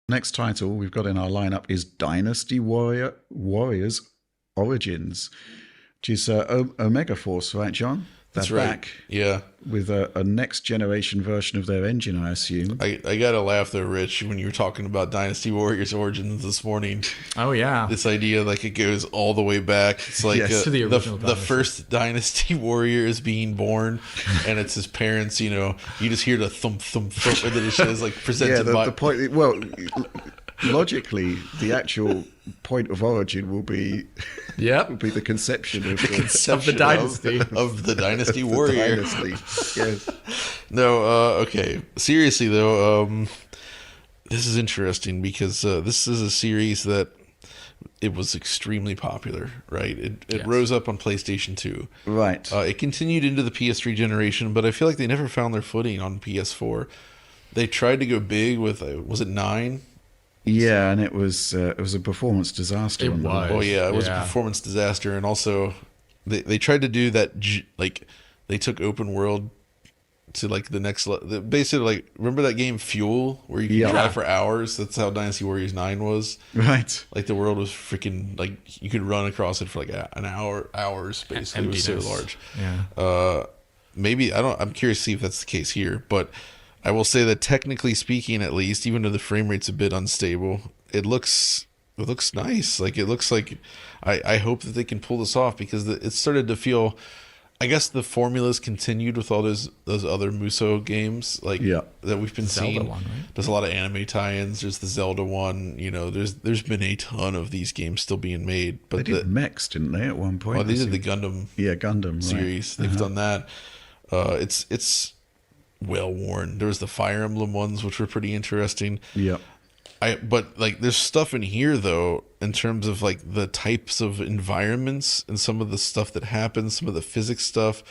next title we've got in our lineup is Dynasty Warriors Origins, which is Omega Force, right, John? That's They're right. back Yeah. with a next generation version of their engine, I assume. I gotta laugh though, Rich, when you were talking about Dynasty Warriors Origins this morning. Oh yeah, This idea like it goes all the way back. It's like Yes. To the original the Dynasty. first Dynasty Warrior is being born, and it's his parents. You know, you just hear the thump thump thump, and then it says like presented by. the point. Well, logically, the actual point of origin will be yep. the conception of the conception Dynasty. of the Dynasty the Warrior. dynasty. Yes. No, okay. Seriously though, this is interesting because this is a series that it was extremely popular, right? It Yes. rose up on PlayStation 2. Right. It continued into the PS3 generation, but I feel like they never found their footing on PS4. They tried to go big with, was it 9? Yeah, and it was a performance disaster. It on the- was. Oh yeah, it was a Yeah. performance disaster, and also they tried to do that like they took open world to like the next basically like remember that game Fuel where you could drive for hours. That's how Dynasty Warriors 9 was. Right. Like the world was freaking like you could run across it for like an hours basically. It was so Emptiness. large. Yeah. Maybe I'm curious to see if that's the case here, but I will say that technically speaking, at least, even though the frame rate's a bit unstable, it looks nice. Like it looks like I hope that they can pull this off because it started to feel. I guess the formulas continued with all those other Muso games that we've been Zelda seeing. one, right? There's a lot of anime tie-ins. There's the Zelda one. You know, there's been a ton of these games still being made. But They did mechs, didn't they, at one point? oh, they did the Gundam Gundam series. Right. They've done that. It's well worn. There was the Fire Emblem ones, which were pretty interesting. Yeah. But like there's stuff in here though, in terms of like the types of environments and some of the stuff that happens, some of the physics stuff.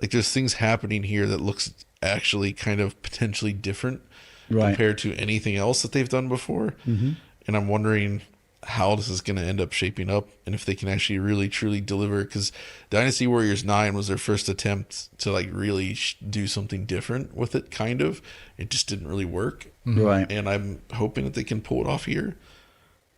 Like there's things happening here that looks actually kind of potentially different compared to anything else that they've done before. Mm-hmm. And I'm wondering how this is going to end up shaping up and if they can actually really truly deliver, because Dynasty Warriors 9 was their first attempt to like really do something different with it. Kind of, it just didn't really work. Right. And I'm hoping that they can pull it off here.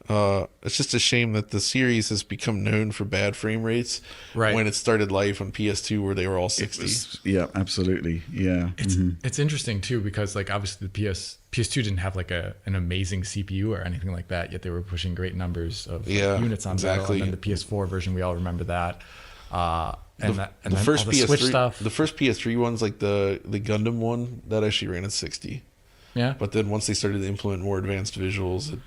It's just a shame that the series has become known for bad frame rates when it started life on PS2 where they were all 60. Yeah, absolutely. Yeah. It's interesting too because like obviously the PS2 didn't have like an amazing CPU or anything like that, yet they were pushing great numbers of units on exactly. battle. And then the PS4 version, we all remember that. The then first all the PS3 Switch stuff. the first PS3 ones, like the Gundam one, that actually ran at 60. Yeah. But then once they started to implement more advanced visuals,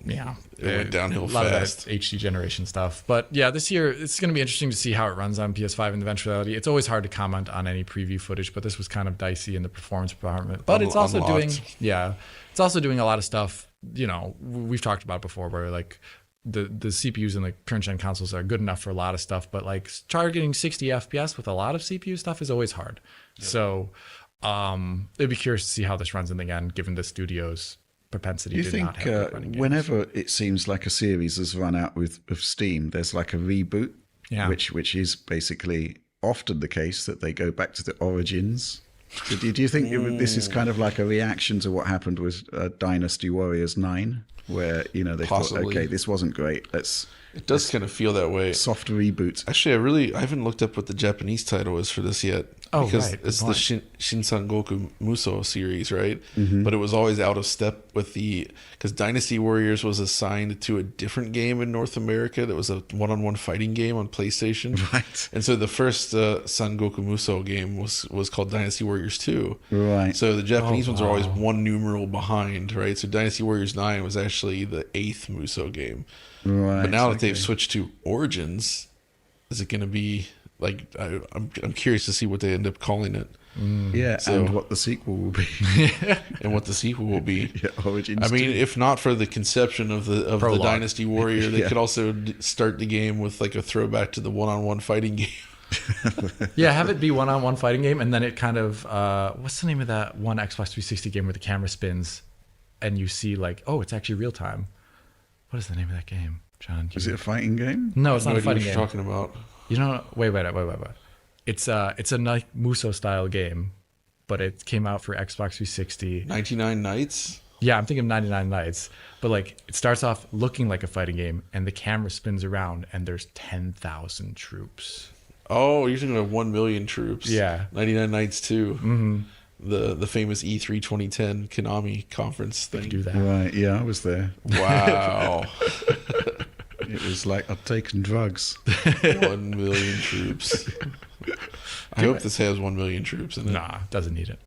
it went downhill fast. A lot of that HD generation stuff. But yeah, this year it's going to be interesting to see how it runs on PS5 in eventuality. It's always hard to comment on any preview footage, but this was kind of dicey in the performance department. But it's also it's also doing a lot of stuff, you know, we've talked about before where like the CPUs in the current gen consoles are good enough for a lot of stuff, but like targeting 60 FPS with a lot of CPU stuff is always hard. Yep. So it'd be curious to see how this runs in the end, given the studio's propensity Do you to think not have running games. whenever it seems like a series has run out of steam, there's like a reboot, which is basically often the case that they go back to the origins? Do you think this is kind of like a reaction to what happened with Dynasty Warriors 9, where they Possibly. thought, okay, this wasn't great, it does kind of feel that way. Soft reboot. Actually, I haven't looked up what the Japanese title is for this yet. Oh, because right. it's the Shinsangoku Muso series, right? Mm-hmm. But it was always out of step with because Dynasty Warriors was assigned to a different game in North America that was a one-on-one fighting game on PlayStation. Right. And so the first Sangoku Muso game was called Dynasty Warriors 2. Right. So the Japanese ones are always one numeral behind, right? So Dynasty Warriors 9 was actually the 8th Muso game. Right. But now that they've switched to Origins, is it going to be like I'm curious to see what they end up calling it. Yeah, So- and what the sequel will be. And what the sequel will be. Yeah, Origins. I mean, 2. if not for the conception of the Prologue. Dynasty Warrior, they Yeah. could also start the game with like a throwback to the one-on-one fighting game. Yeah, have it be one-on-one fighting game, and then it kind of what's the name of that one Xbox 360 game where the camera spins, and you see like, oh, it's actually real time. What is the name of that game, John? Is it a fighting game? No, it's not a What fighting you're game. talking about. You know, wait. It's a Muso style game, but it came out for Xbox 360. 99 Nights? Yeah, I'm thinking of 99 Nights, but like it starts off looking like a fighting game, and the camera spins around, and there's 10,000 troops. Oh, you're thinking of 1 Million Troops. Yeah. 99 Nights too. Mm-hmm. The famous E3 2010 Konami conference thing. Do that. Right, yeah, I was there. Wow. It was like I'd taken drugs. 1 million troops. I hope this has 1 million troops in it. Nah, doesn't need it.